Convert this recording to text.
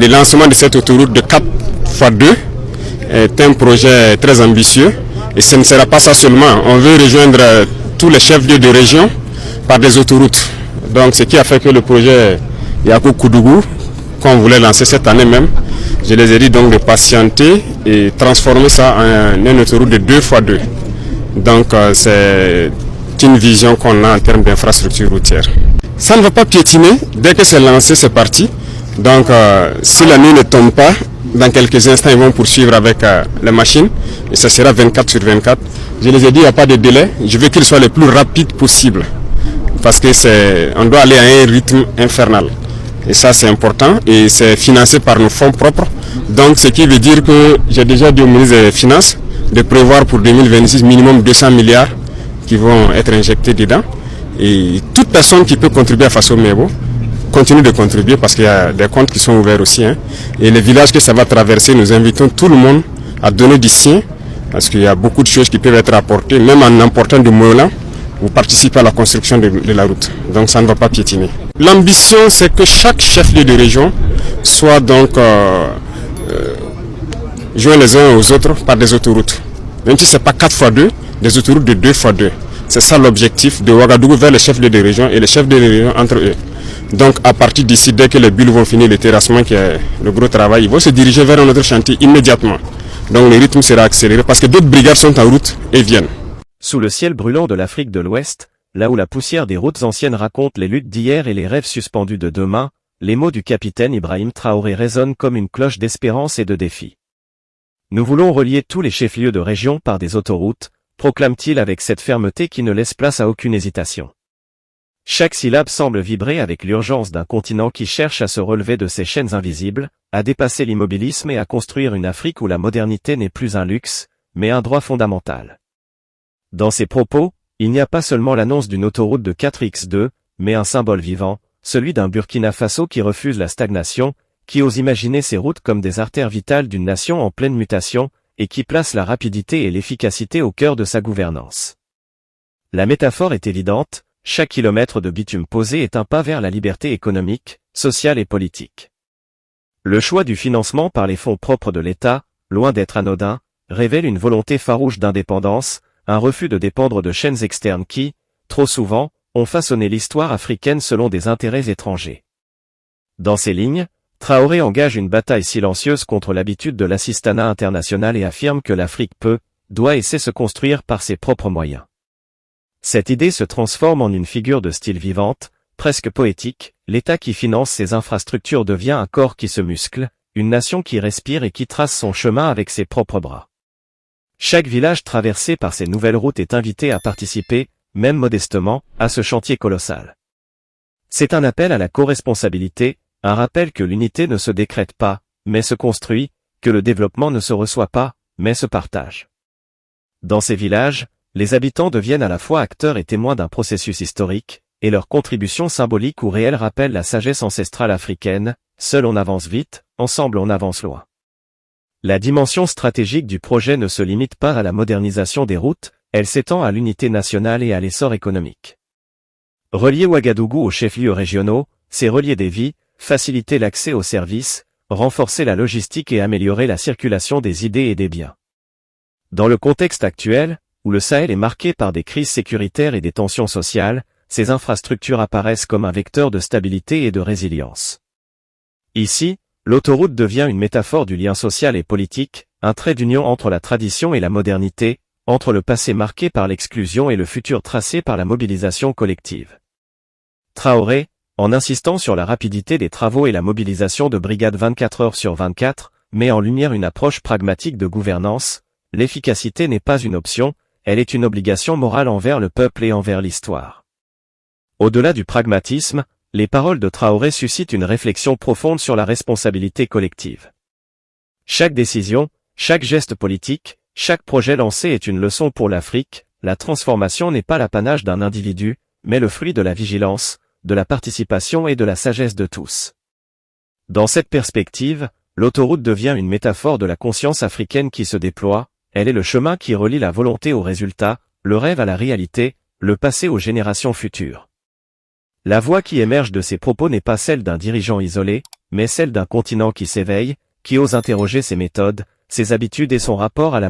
Le lancement de cette autoroute de 4x2 est un projet très ambitieux et ce ne sera pas ça seulement. On veut rejoindre tous les chefs-lieux de région par des autoroutes. Donc ce qui a fait que le projet Yakou Koudougou, qu'on voulait lancer cette année même, je les ai dit donc de patienter et transformer ça en une autoroute de 2x2. Donc c'est une vision qu'on a en termes d'infrastructure routière. Ça ne va pas piétiner, dès que c'est lancé c'est parti. Donc si la nuit ne tombe pas, dans quelques instants ils vont poursuivre avec les machines et ça sera 24/24. Je les ai dit il n'y a pas de délai, je veux qu'il soit le plus rapide possible parce que on doit aller à un rythme infernal. Et ça c'est important et c'est financé par nos fonds propres. Donc ce qui veut dire que j'ai déjà dit au ministre des Finances de prévoir pour 2026 minimum 200 milliards qui vont être injectés dedans. Et toute personne qui peut contribuer à Faso Mebo continue de contribuer parce qu'il y a des comptes qui sont ouverts aussi. Et les villages que ça va traverser, nous invitons tout le monde à donner du sien parce qu'il y a beaucoup de choses qui peuvent être apportées, même en emportant du moyen. Vous participez à la construction de la route. Donc ça ne va pas piétiner. L'ambition, c'est que chaque chef-lieu de région soit donc joint les uns aux autres par des autoroutes. Même si ce n'est pas 4x2, des autoroutes de 2x2. C'est ça l'objectif de Ouagadougou vers les chefs-lieux de région et les chefs de région entre eux. Donc à partir d'ici, dès que les bulles vont finir le terrassement, qui est le gros travail, ils vont se diriger vers un autre chantier immédiatement. Donc le rythme sera accéléré parce que d'autres brigades sont en route et viennent. Sous le ciel brûlant de l'Afrique de l'Ouest, là où la poussière des routes anciennes raconte les luttes d'hier et les rêves suspendus de demain, les mots du capitaine Ibrahim Traoré résonnent comme une cloche d'espérance et de défi. Nous voulons relier tous les chefs-lieux de région par des autoroutes, proclame-t-il avec cette fermeté qui ne laisse place à aucune hésitation. Chaque syllabe semble vibrer avec l'urgence d'un continent qui cherche à se relever de ses chaînes invisibles, à dépasser l'immobilisme et à construire une Afrique où la modernité n'est plus un luxe, mais un droit fondamental. Dans ces propos, il n'y a pas seulement l'annonce d'une autoroute de 4x2, mais un symbole vivant, celui d'un Burkina Faso qui refuse la stagnation, qui ose imaginer ses routes comme des artères vitales d'une nation en pleine mutation, et qui place la rapidité et l'efficacité au cœur de sa gouvernance. La métaphore est évidente, chaque kilomètre de bitume posé est un pas vers la liberté économique, sociale et politique. Le choix du financement par les fonds propres de l'État, loin d'être anodin, révèle une volonté farouche d'indépendance, un refus de dépendre de chaînes externes qui, trop souvent, ont façonné l'histoire africaine selon des intérêts étrangers. Dans ces lignes, Traoré engage une bataille silencieuse contre l'habitude de l'assistanat international et affirme que l'Afrique peut, doit et sait se construire par ses propres moyens. Cette idée se transforme en une figure de style vivante, presque poétique, l'État qui finance ses infrastructures devient un corps qui se muscle, une nation qui respire et qui trace son chemin avec ses propres bras. Chaque village traversé par ces nouvelles routes est invité à participer, même modestement, à ce chantier colossal. C'est un appel à la co-responsabilité, un rappel que l'unité ne se décrète pas, mais se construit, que le développement ne se reçoit pas, mais se partage. Dans ces villages, les habitants deviennent à la fois acteurs et témoins d'un processus historique, et leur contribution symbolique ou réelle rappelle la sagesse ancestrale africaine, seul on avance vite, ensemble on avance loin. La dimension stratégique du projet ne se limite pas à la modernisation des routes, elle s'étend à l'unité nationale et à l'essor économique. Relier Ouagadougou aux chefs-lieux régionaux, c'est relier des vies, faciliter l'accès aux services, renforcer la logistique et améliorer la circulation des idées et des biens. Dans le contexte actuel, où le Sahel est marqué par des crises sécuritaires et des tensions sociales, ces infrastructures apparaissent comme un vecteur de stabilité et de résilience. Ici, l'autoroute devient une métaphore du lien social et politique, un trait d'union entre la tradition et la modernité, entre le passé marqué par l'exclusion et le futur tracé par la mobilisation collective. Traoré, en insistant sur la rapidité des travaux et la mobilisation de brigades 24 heures sur 24, met en lumière une approche pragmatique de gouvernance. L'efficacité n'est pas une option, elle est une obligation morale envers le peuple et envers l'histoire. Au-delà du pragmatisme, les paroles de Traoré suscitent une réflexion profonde sur la responsabilité collective. Chaque décision, chaque geste politique, chaque projet lancé est une leçon pour l'Afrique. La transformation n'est pas l'apanage d'un individu, mais le fruit de la vigilance, de la participation et de la sagesse de tous. Dans cette perspective, l'autoroute devient une métaphore de la conscience africaine qui se déploie, elle est le chemin qui relie la volonté au résultat, le rêve à la réalité, le passé aux générations futures. La voix qui émerge de ces propos n'est pas celle d'un dirigeant isolé, mais celle d'un continent qui s'éveille, qui ose interroger ses méthodes, ses habitudes et son rapport à la